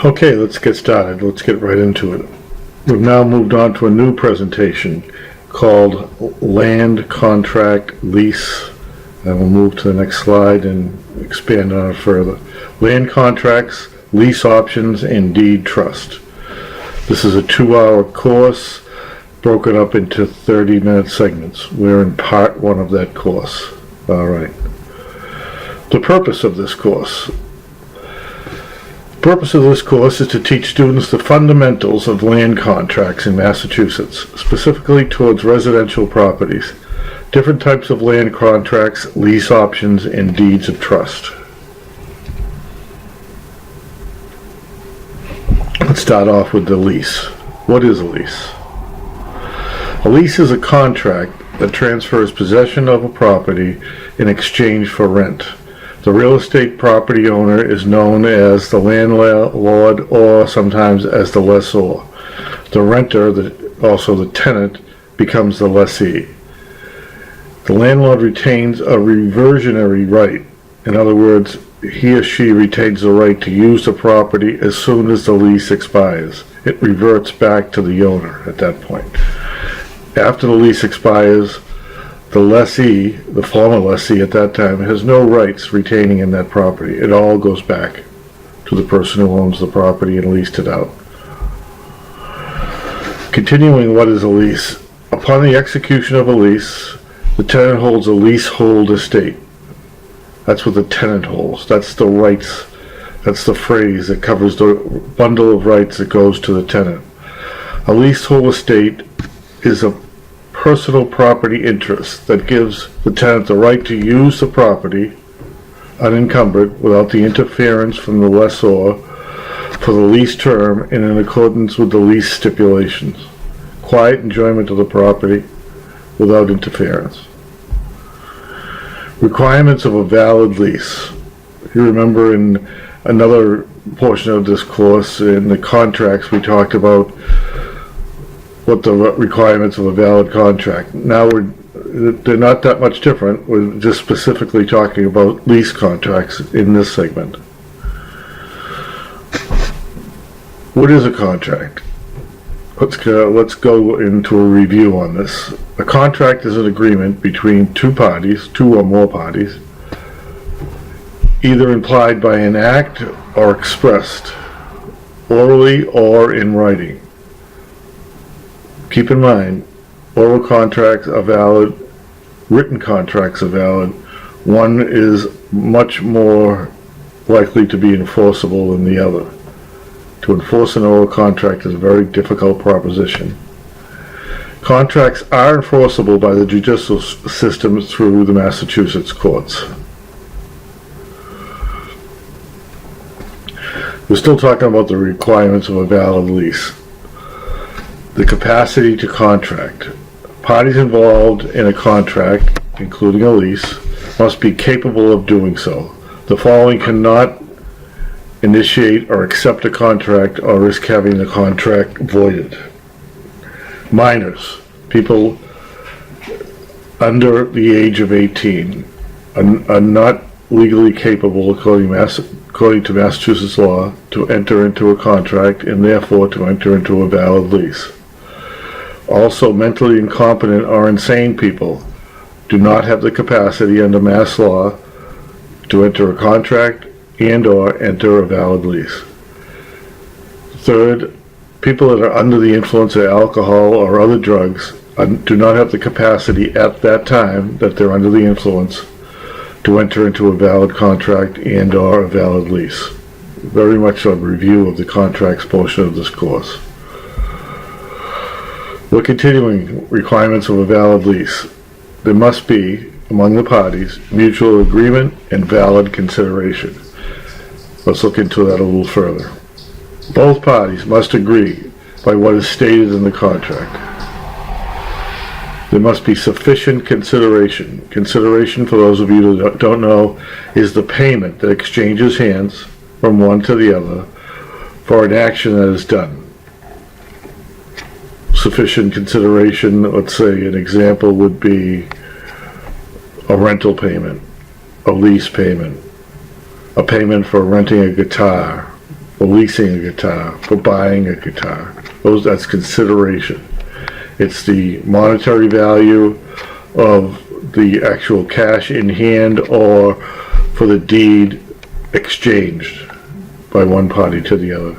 Okay, let's get started. Let's get right into it. We've now moved on to a new presentation called Land Contract Lease. And we'll move to the next slide and expand on it further. Land contracts, lease options, and deed trust. This is a 2-hour course broken up into 30-minute segments. We're in part 1 of that course. All right. The purpose of this course. The purpose of this course is to teach students the fundamentals of land contracts in Massachusetts, specifically towards residential properties, different types of land contracts, lease options, and deeds of trust. Let's start off with the lease. What is a lease? A lease is a contract that transfers possession of a property in exchange for rent. The real estate property owner is known as the landlord or sometimes as the lessor. The renter, also the tenant, becomes the lessee. The landlord retains a reversionary right. In other words, he or she retains the right to use the property as soon as the lease expires. It reverts back to the owner at that point. After the lease expires, the lessee, the former lessee at that time, has no rights retaining in that property. It all goes back to the person who owns the property and leased it out. Continuing, what is a lease? Upon the execution of a lease, the tenant holds a leasehold estate. That's what the tenant holds. That's the rights. That's the phrase that covers the bundle of rights that goes to the tenant. A leasehold estate is a personal property interest that gives the tenant the right to use the property unencumbered without the interference from the lessor for the lease term and in accordance with the lease stipulations. Quiet enjoyment of the property without interference. Requirements of a valid lease. You remember in another portion of this course in the contracts we talked about what the requirements of a valid contract. Now they're not that much different. We're just specifically talking about lease contracts in this segment. What is a contract? Let's go into a review on this. A contract is an agreement between two or more parties, either implied by an act or expressed, orally or in writing. Keep in mind, oral contracts are valid, written contracts are valid. One is much more likely to be enforceable than the other. To enforce an oral contract is a very difficult proposition. Contracts are enforceable by the judicial system through the Massachusetts courts. We're still talking about the requirements of a valid lease. The capacity to contract. Parties involved in a contract, including a lease, must be capable of doing so. The following cannot initiate or accept a contract or risk having the contract voided. Minors, people under the age of 18, are not legally capable, according to Massachusetts law, to enter into a contract and therefore to enter into a valid lease. Also, mentally incompetent or insane people do not have the capacity under Mass law to enter a contract and or enter a valid lease. Third, people that are under the influence of alcohol or other drugs do not have the capacity at that time that they're under the influence to enter into a valid contract and or a valid lease. Very much a review of the contracts portion of this course. We're continuing requirements of a valid lease. There must be, among the parties, mutual agreement and valid consideration. Let's look into that a little further. Both parties must agree by what is stated in the contract. There must be sufficient consideration. Consideration, for those of you that don't know, is the payment that exchanges hands from one to the other for an action that is done. Sufficient consideration, let's say an example would be a rental payment, a lease payment, a payment for renting a guitar, for leasing a guitar, for buying a guitar. That's consideration. It's the monetary value of the actual cash in hand or for the deed exchanged by one party to the other.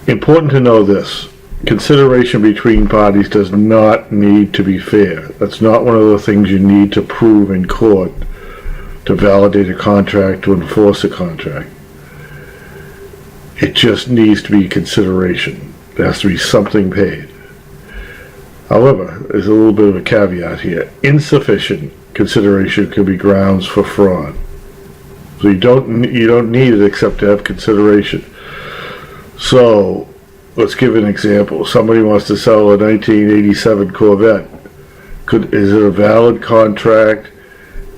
Important to know this. Consideration between parties does not need to be fair. That's not one of the things you need to prove in court to validate a contract, to enforce a contract. It just needs to be consideration. There has to be something paid. However, there's a little bit of a caveat here. Insufficient consideration could be grounds for fraud. So you don't need it except to have consideration. So let's give an example. Somebody wants to sell a 1987 Corvette. Is it a valid contract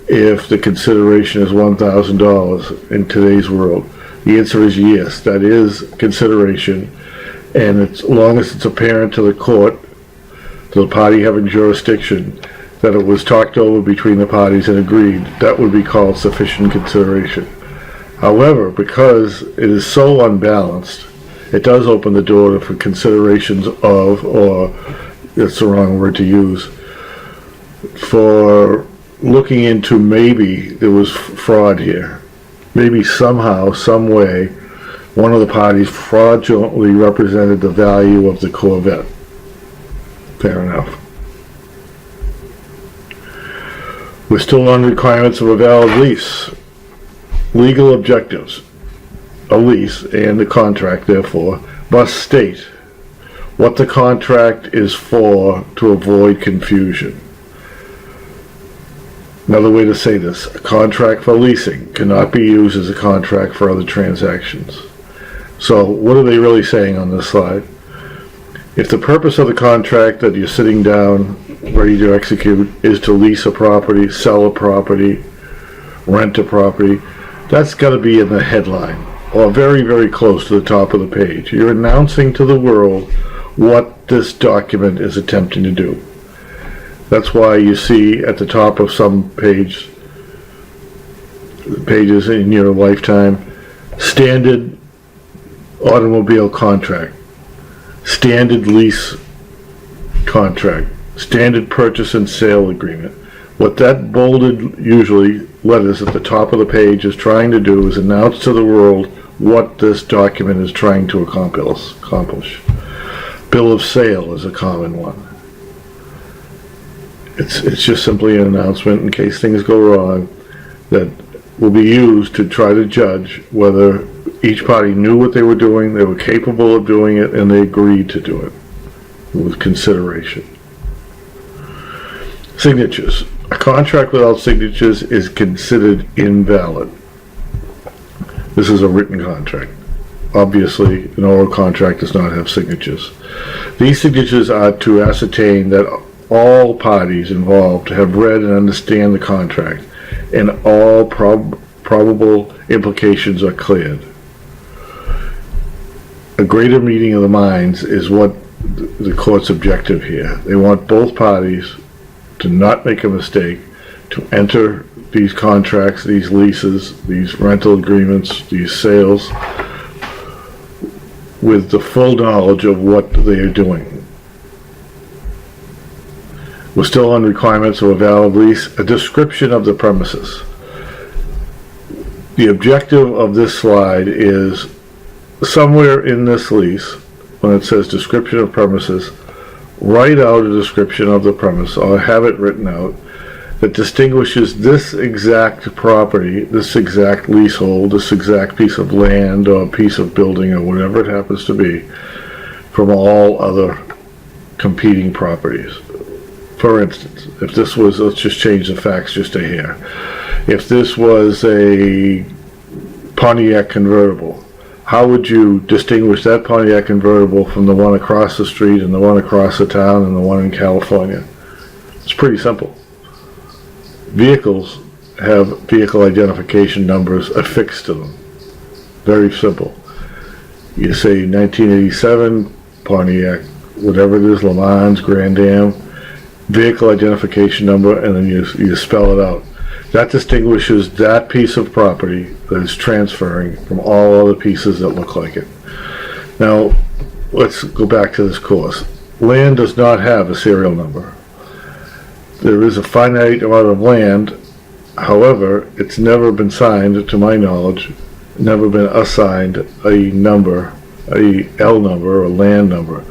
if the consideration is $1,000 in today's world? The answer is yes, that is consideration, and as long as it's apparent to the court, to the party having jurisdiction, that it was talked over between the parties and agreed, that would be called sufficient consideration. However, because it is so unbalanced, it does open the door for considerations of, or that's the wrong word to use, for looking into maybe there was fraud here. Maybe somehow, some way, one of the parties fraudulently represented the value of the Corvette. Fair enough. We're still on requirements of a valid lease. Legal objectives. A lease and the contract, therefore, must state what the contract is for to avoid confusion. Another way to say this, a contract for leasing cannot be used as a contract for other transactions. So what are they really saying on this slide? If the purpose of the contract that you're sitting down ready to execute is to lease a property, sell a property, rent a property, that's got to be in the headline or very, very close to the top of the page. You're announcing to the world what this document is attempting to do. That's why you see at the top of some pages in your lifetime, standard automobile contract, standard lease contract, standard purchase and sale agreement. What that bolded, usually letters at the top of the page is trying to do is announce to the world what this document is trying to accomplish. Bill of sale is a common one. It's just simply an announcement in case things go wrong that will be used to try to judge whether each party knew what they were doing, they were capable of doing it, and they agreed to do it with consideration. Signatures. A contract without signatures is considered invalid. This is a written contract. Obviously, an oral contract does not have signatures. These signatures are to ascertain that all parties involved have read and understand the contract, and all probable implications are cleared. A greater meeting of the minds is what the court's objective here. They want both parties to not make a mistake, to enter these contracts, these leases, these rental agreements, these sales, with the full knowledge of what they are doing. We're still on requirements of a valid lease. A description of the premises. The objective of this slide is somewhere in this lease, when it says description of premises, write out a description of the premise or have it written out that distinguishes this exact property, this exact leasehold, this exact piece of land or piece of building or whatever it happens to be from all other competing properties. For instance, if this was, let's just change the facts just a hair. If this was a Pontiac convertible, how would you distinguish that Pontiac convertible from the one across the street and the one across the town and the one in California? It's pretty simple. Vehicles have vehicle identification numbers affixed to them. Very simple. You say 1987 Pontiac, whatever it is, Le Mans, Grand Am, vehicle identification number, and then you spell it out. That distinguishes that piece of property, that is transferring from all other pieces that look like it. Now, let's go back to this course. Land does not have a serial number. There is a finite amount of land. However, it's never been signed, to my knowledge, never been assigned a number, a L number or land number.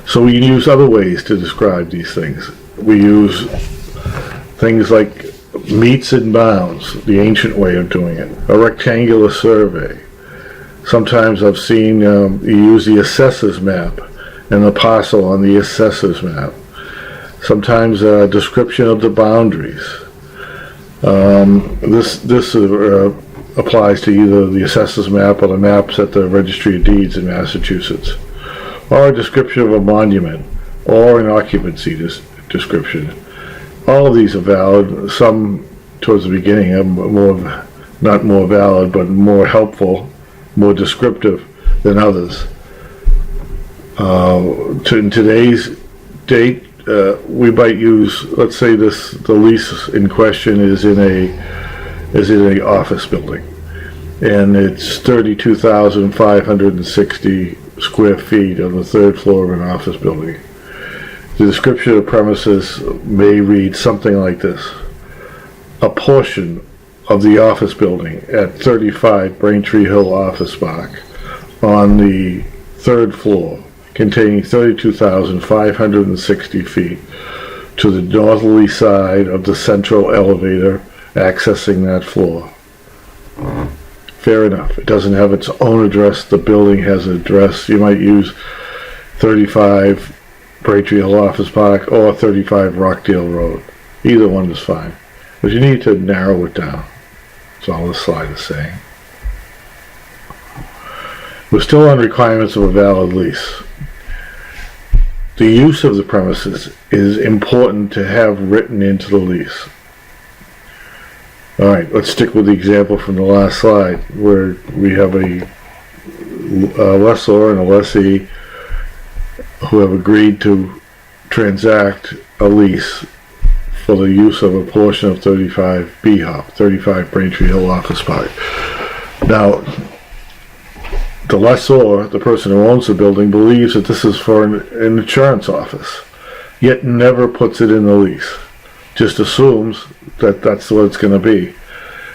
So we use other ways to describe these things. We use things like meets and bounds, the ancient way of doing it, a rectangular survey. Sometimes I've seen you use the assessor's map and the parcel on the assessor's map. Sometimes a description of the boundaries. This applies to either the assessor's map or the maps at the Registry of Deeds in Massachusetts, or a description of a monument, or an occupancy description. All of these are valid. Some, towards the beginning, are not more valid, but more helpful, more descriptive than others. In today's date, we might use, let's say the lease in question is in a office building, and it's 32,560 square feet on the third floor of an office building. The description of the premises may read something like this: a portion of the office building at 35 Braintree Hill Office Park on the third floor, containing 32,560 feet, to the northerly side of the central elevator accessing that floor. Fair enough. It doesn't have its own address. The building has an address. You might use 35 Braintree Hill Office Park or 35 Rockdale Road. Either one is fine. But you need to narrow it down. That's all this slide is saying. We're still on requirements of a valid lease. The use of the premises is important to have written into the lease. All right, let's stick with the example from the last slide, where we have a lessor and a lessee who have agreed to transact a lease for the use of a portion of 35 BHOP, 35 Braintree Hill Office Park. Now, the lessor, the person who owns the building, believes that this is for an insurance office, yet never puts it in the lease. Just assumes that that's what it's going to be.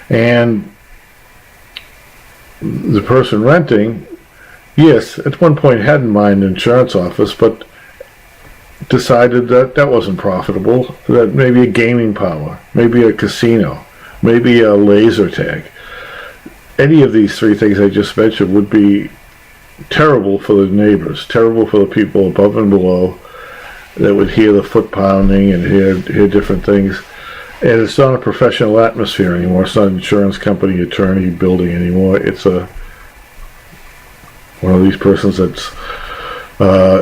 And the person renting, yes, at one point had in mind an insurance office, but decided that that wasn't profitable, that maybe a gaming parlor, maybe a casino, maybe a laser tag. Any of these three things I just mentioned would be terrible for the neighbors, terrible for the people above and below that would hear the foot pounding and hear different things. And it's not a professional atmosphere anymore. It's not an insurance company, attorney, building anymore. It's one of these persons that's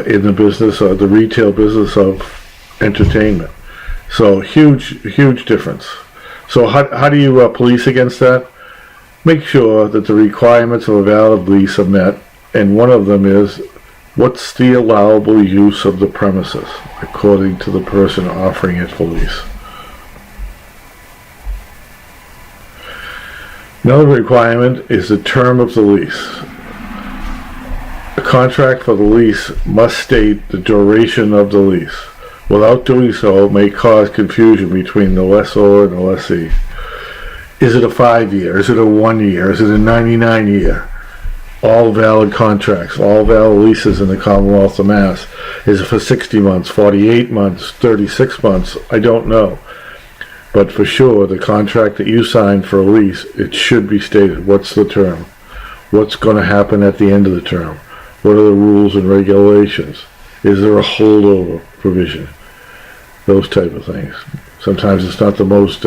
in the business, the retail business of entertainment. So huge difference. So how do you police against that? Make sure that the requirements of a valid lease are met, and one of them is, what's the allowable use of the premises according to the person offering it for lease? Another requirement is the term of the lease. A contract for the lease must state the duration of the lease. Without doing so, it may cause confusion between the lessor and the lessee. Is it a 5-year? Is it a 1 year? Is it a 99-year? All valid contracts, all valid leases in the Commonwealth of Mass. Is it for 60 months, 48 months, 36 months? I don't know. But for sure, the contract that you signed for a lease, it should be stated. What's the term? What's going to happen at the end of the term? What are the rules and regulations? Is there a holdover provision? Those type of things. Sometimes it's not the most...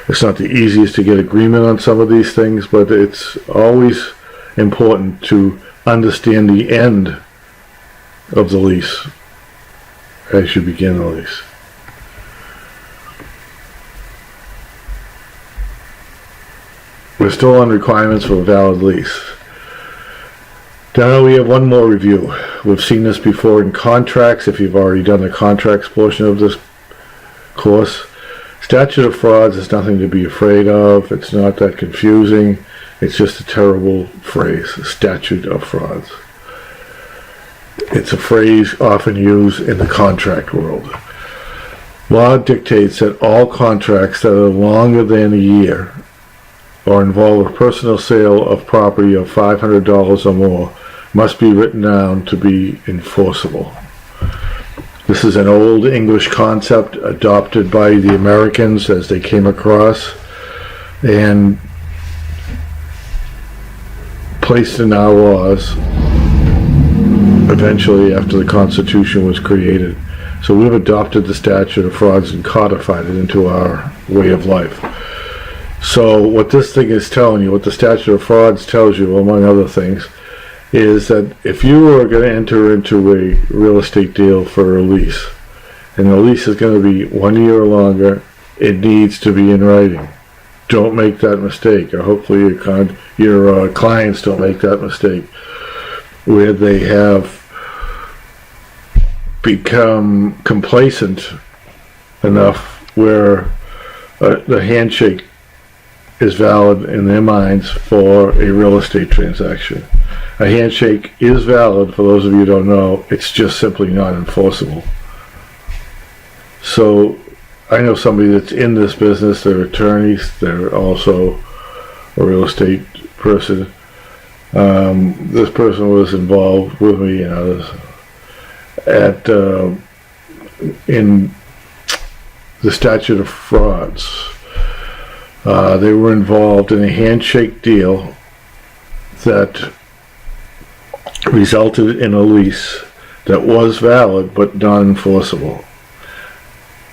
it's not the easiest to get agreement on some of these things, but it's always important to understand the end of the lease as you begin the lease. We're still on requirements for a valid lease. Now we have one more review. We've seen this before in contracts, if you've already done the contracts portion of this course. Statute of frauds is nothing to be afraid of. It's not that confusing. It's just a terrible phrase, statute of frauds. It's a phrase often used in the contract world. Law dictates that all contracts that are longer than a year or involve a personal sale of property of $500 or more must be written down to be enforceable. This is an old English concept adopted by the Americans as they came across and placed in our laws eventually after the Constitution was created. So we've adopted the statute of frauds and codified it into our way of life. So what this thing is telling you, what the statute of frauds tells you, among other things, is that if you are going to enter into a real estate deal for a lease, and the lease is going to be 1 year or longer, it needs to be in writing. Don't make that mistake, or hopefully your clients don't make that mistake, where they have become complacent enough where the handshake is valid in their minds for a real estate transaction. A handshake is valid, for those of you who don't know, it's just simply not enforceable. So I know somebody that's in this business, they're attorneys, they're also a real estate person. This person was involved with me, in the statute of frauds. They were involved in a handshake deal that resulted in a lease that was valid but non-enforceable.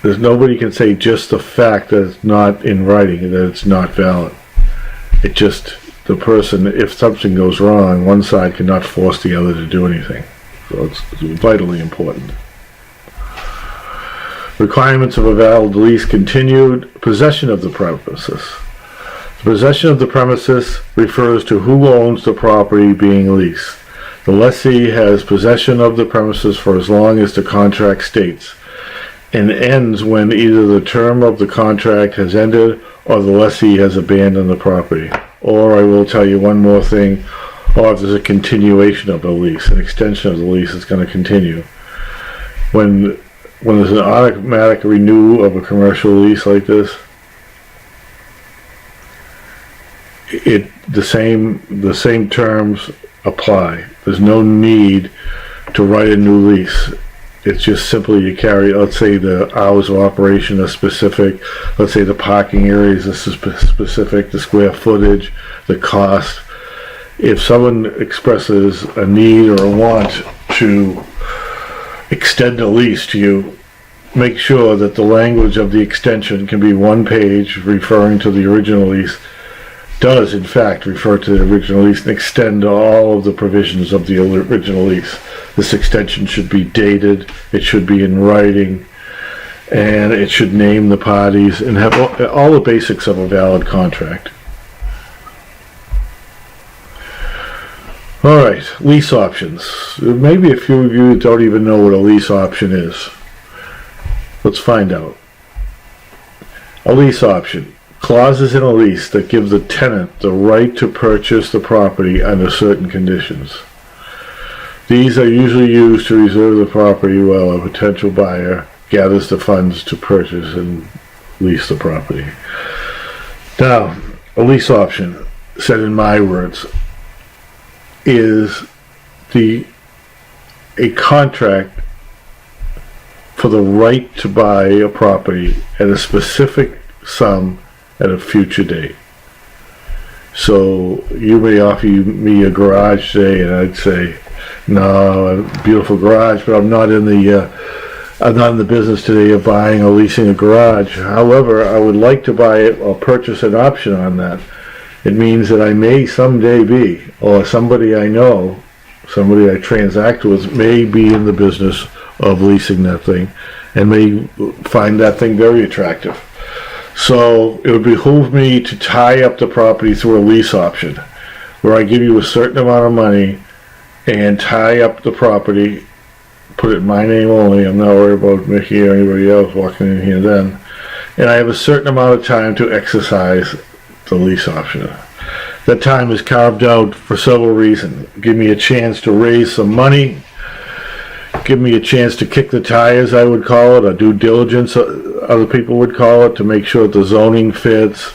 There's nobody can say just the fact that it's not in writing that it's not valid. It just, the person, if something goes wrong, one side cannot force the other to do anything. So it's vitally important. Requirements of a valid lease continued. Possession of the premises. The possession of the premises refers to who owns the property being leased. The lessee has possession of the premises for as long as the contract states, and ends when either the term of the contract has ended or the lessee has abandoned the property. Or I will tell you one more thing, or if there's a continuation of the lease, an extension of the lease is going to continue. When there's an automatic renewal of a commercial lease like this, the same terms apply. There's no need to write a new lease. It's just simply you carry, let's say the hours of operation are specific, let's say the parking areas are specific, the square footage, the cost. If someone expresses a need or a want to extend a lease to you, make sure that the language of the extension can be one page referring to the original lease, does in fact refer to the original lease and extend all of the provisions of the original lease. This extension should be dated, it should be in writing, and it should name the parties and have all the basics of a valid contract. Alright, lease options. Maybe a few of you don't even know what a lease option is. Let's find out. A lease option. Clauses in a lease that give the tenant the right to purchase the property under certain conditions. These are usually used to reserve the property while a potential buyer gathers the funds to purchase and lease the property. Now, a lease option, said in my words, is a contract for the right to buy a property at a specific sum at a future date. So you may offer me a garage today, and I'd say, no, a beautiful garage, but I'm not in the business today of buying or leasing a garage. However, I would like to buy it or purchase an option on that. It means that I may someday be, or somebody I know, somebody I transact with, may be in the business of leasing that thing and may find that thing very attractive. So it would behoove me to tie up the property through a lease option, where I give you a certain amount of money and tie up the property, put it in my name only. I'm not worried about Mickey or anybody else walking in here then. and I have a certain amount of time to exercise the lease option. That time is carved out for several reasons. Give me a chance to raise some money, give me a chance to kick the tires, I would call it, or due diligence, other people would call it, to make sure that the zoning fits,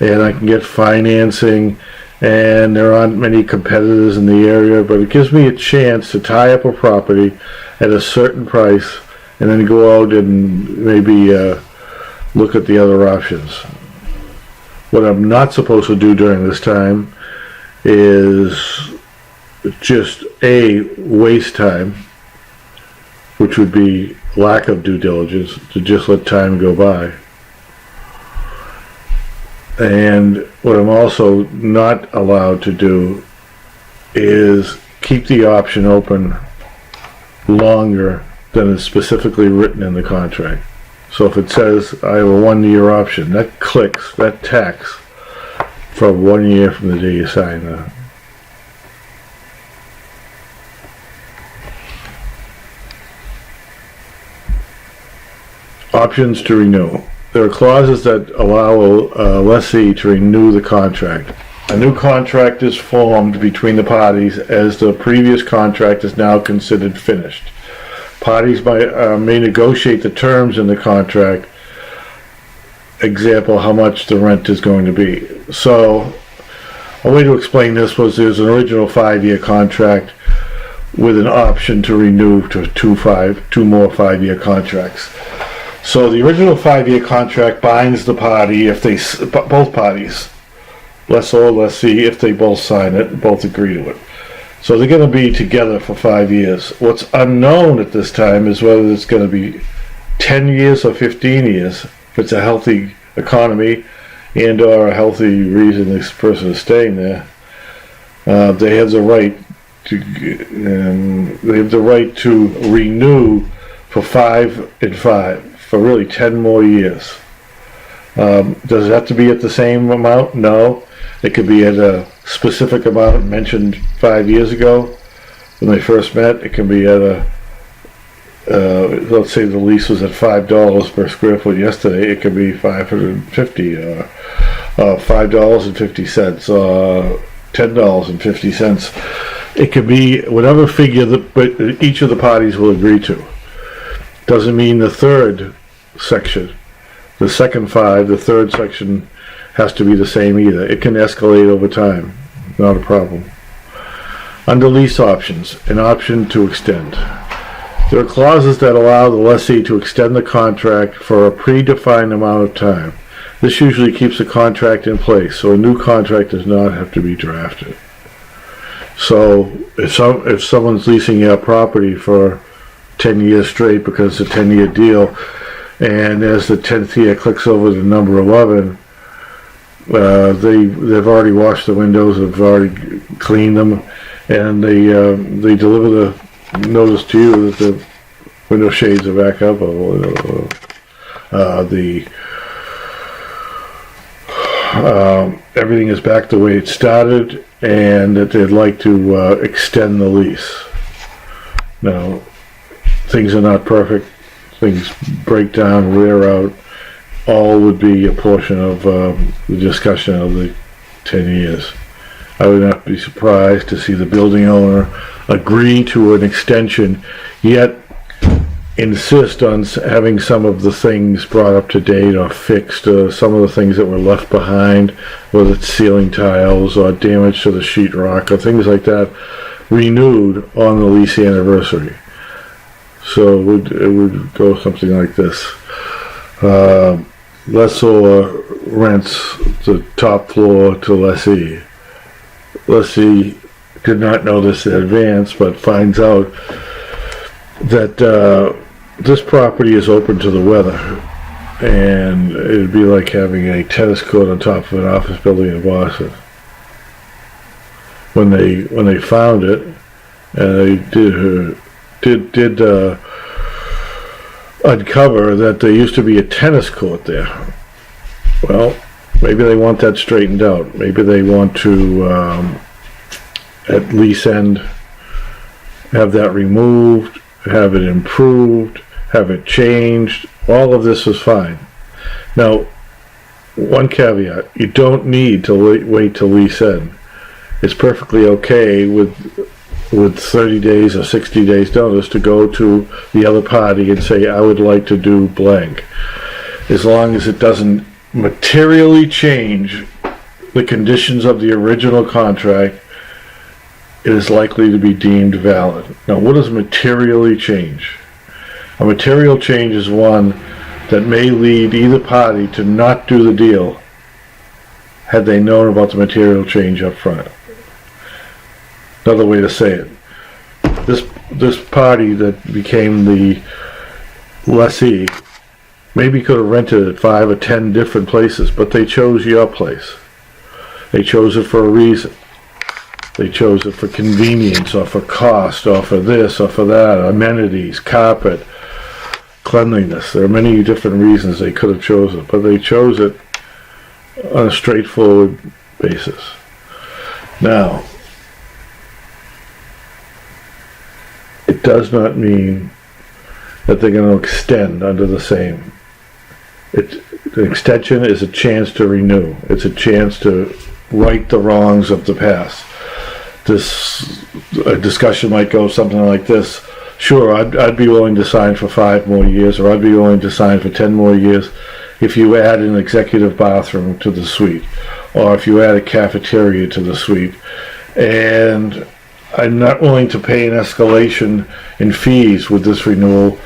and I can get financing, and there aren't many competitors in the area, but it gives me a chance to tie up a property at a certain price, and then go out and maybe look at the other options. What I'm not supposed to do during this time is just waste time, which would be lack of due diligence, to just let time go by. And what I'm also not allowed to do is keep the option open longer than is specifically written in the contract. So if it says I have a 1-year option, that clicks, that tacks for 1 year from the day you sign that. Options to renew. There are clauses that allow a lessee to renew the contract. A new contract is formed between the parties as the previous contract is now considered finished. Parties may negotiate the terms in the contract, example, how much the rent is going to be. So a way to explain this was there's an original 5-year contract with an option to renew to two more 5-year contracts. So the original 5-year contract binds the party if both parties, lessor or lessee, if they both sign it, both agree to it. So they're going to be together for 5 years. What's unknown at this time is whether it's going to be 10 years or 15 years. If it's a healthy economy and or a healthy reason this person is staying there, they have the right to renew for 5 and 5 for really 10 more years. Does it have to be at the same amount? No. It could be at a specific amount mentioned 5 years ago when they first met. It can be at a, let's say the lease was at $5 per square foot yesterday. It could be $550 or $5.50 or $10.50. It could be whatever figure that each of the parties will agree to. Doesn't mean the third section, the second 5, the third section has to be the same either. It can escalate over time, not a problem. Under lease options, an option to extend. There are clauses that allow the lessee to extend the contract for a predefined amount of time. This usually keeps the contract in place, so a new contract does not have to be drafted. So if someone's leasing a property for 10 years straight because it's a 10-year deal, and as the 10th year clicks over to number 11, they've already washed the windows, they've already cleaned them, and they deliver the notice to you that the window shades are back up, everything is back the way it started, and that they'd like to extend the lease. Now, things are not perfect. Things break down, wear out. All would be a portion of the discussion of the 10 years. I would not be surprised to see the building owner agree to an extension, yet insist on having some of the things brought up to date or fixed, some of the things that were left behind, whether it's ceiling tiles or damage to the sheetrock or things like that, renewed on the lease anniversary. So it would go something like this. Lessor rents the top floor to lessee. Lessee did not know this in advance, but finds out that this property is open to the weather, and it'd be like having a tennis court on top of an office building in Boston. When they found it, and they did uncover that there used to be a tennis court there. Well, maybe they want that straightened out. Maybe they want to, at lease end, have that removed, have it improved, have it changed. All of this is fine. Now, one caveat, you don't need to wait till lease end. It's perfectly okay with 30 days or 60 days notice to go to the other party and say, I would like to do blank. As long as it doesn't materially change the conditions of the original contract, it is likely to be deemed valid. Now, what does materially change? A material change is one that may lead either party to not do the deal had they known about the material change up front. Another way to say it, this party that became the lessee maybe could have rented it 5 or 10 different places, but they chose your place. They chose it for a reason. They chose it for convenience, or for cost, or for this, or for that, amenities, carpet, cleanliness. There are many different reasons they could have chosen it, but they chose it on a straightforward basis. Now, it does not mean that they're going to extend under the same. The extension is a chance to renew. It's a chance to right the wrongs of the past. A discussion might go something like this. Sure, I'd be willing to sign for 5 more years, or I'd be willing to sign for 10 more years if you add an executive bathroom to the suite, or if you add a cafeteria to the suite. And I'm not willing to pay an escalation in fees with this renewal,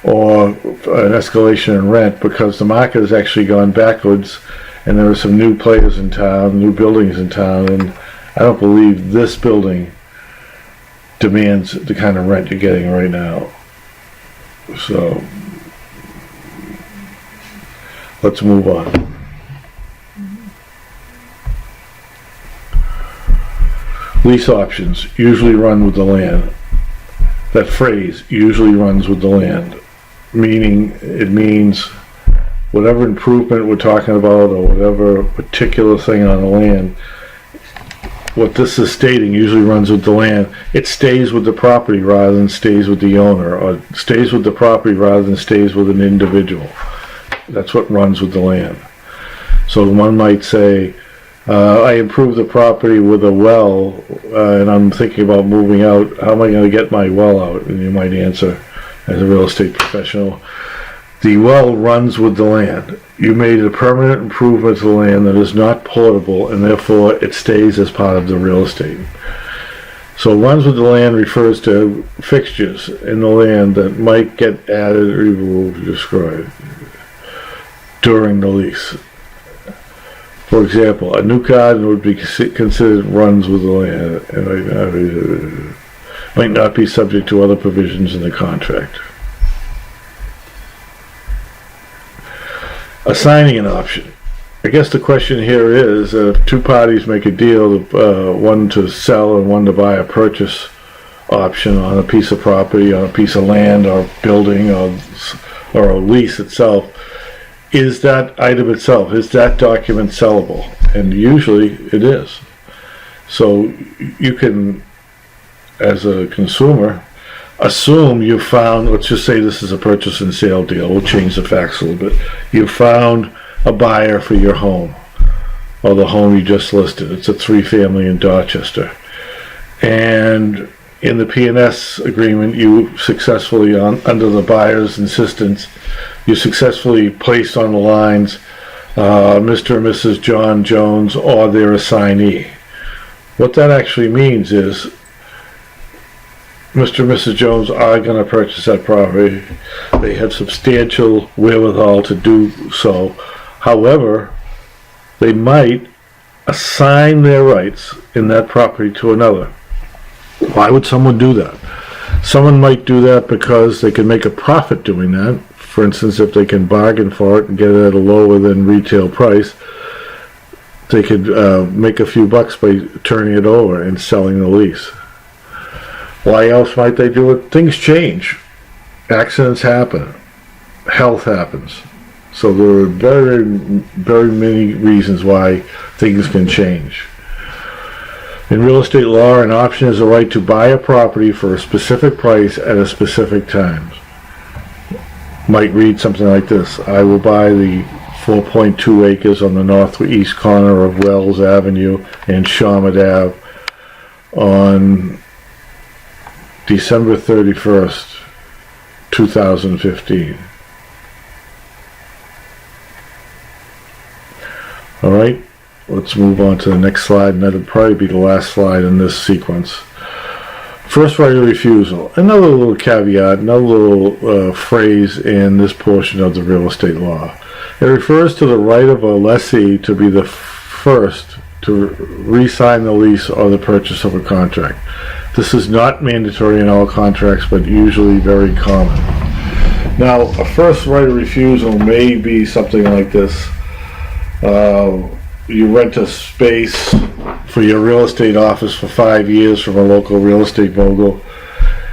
or an escalation in rent, because the market has actually gone backwards and there are some new players in town, new buildings in town, and I don't believe this building demands the kind of rent you're getting right now. So let's move on. Lease options usually run with the land. That phrase, usually runs with the land, meaning it means whatever improvement we're talking about, or whatever particular thing on the land, what this is stating usually runs with the land. It stays with the property rather than stays with the owner, or stays with the property rather than stays with an individual. That's what runs with the land. So one might say, I improved the property with a well, and I'm thinking about moving out. How am I going to get my well out? And you might answer, as a real estate professional, the well runs with the land. You made a permanent improvement to the land that is not portable, and therefore it stays as part of the real estate. So runs with the land refers to fixtures in the land that might get added, removed, destroyed during the lease. For example, a new garden would be considered runs with the land, and might not be subject to other provisions in the contract. Assigning an option. I guess the question here is, if two parties make a deal, one to sell and one to buy, a purchase option on a piece of property, on a piece of land or building, or a lease itself, is that item itself, is that document sellable? And usually it is. So you can, as a consumer, assume you found, let's just say this is a purchase and sale deal, we'll change the facts a little bit. You found a buyer for your home, or the home you just listed. It's a 3-family in Dorchester. And in the P&S agreement, you successfully, under the buyer's insistence, you successfully placed on the lines Mr. and Mrs. John Jones or their assignee. What that actually means is Mr. and Mrs. Jones are going to purchase that property. They have substantial wherewithal to do so. However, they might assign their rights in that property to another. Why would someone do that? Someone might do that because they can make a profit doing that. For instance, if they can bargain for it and get it at a lower than retail price, they could make a few bucks by turning it over and selling the lease. Why else might they do it? Things change. Accidents happen. Health happens. So there are very, very many reasons why things can change. In real estate law, an option is a right to buy a property for a specific price at a specific time. Might read something like this: I will buy the 4.2 acres on the northeast corner of Wells Avenue and Shawmut Ave on December 31st, 2015. All right, let's move on to the next slide, and that'll probably be the last slide in this sequence. First right of refusal. Another little caveat, another little phrase in this portion of the real estate law. It refers to the right of a lessee to be the first to re-sign the lease or the purchase of a contract. This is not mandatory in all contracts, but usually very common. Now, a first right of refusal may be something like this. You rent a space for your real estate office for 5 years from a local real estate mogul,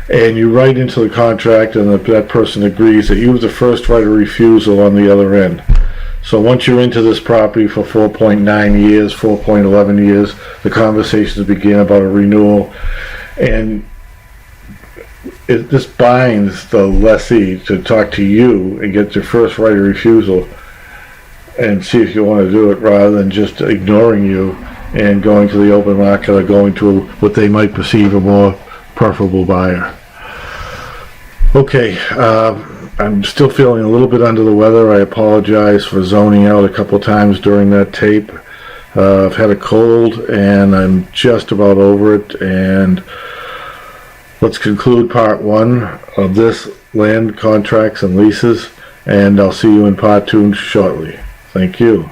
and you write into the contract, and that person agrees that you have the first right of refusal on the other end. So once you're into this property for 4.9 years, 4.11 years, the conversations begin about a renewal, and this binds the lessee to talk to you and get your first right of refusal and see if you want to do it, rather than just ignoring you and going to the open market or going to what they might perceive a more preferable buyer. Okay, I'm still feeling a little bit under the weather. I apologize for zoning out a couple times during that tape. I've had a cold and I'm just about over it, and let's conclude part 1 of this land contracts and leases, and I'll see you in part 2 shortly. Thank you.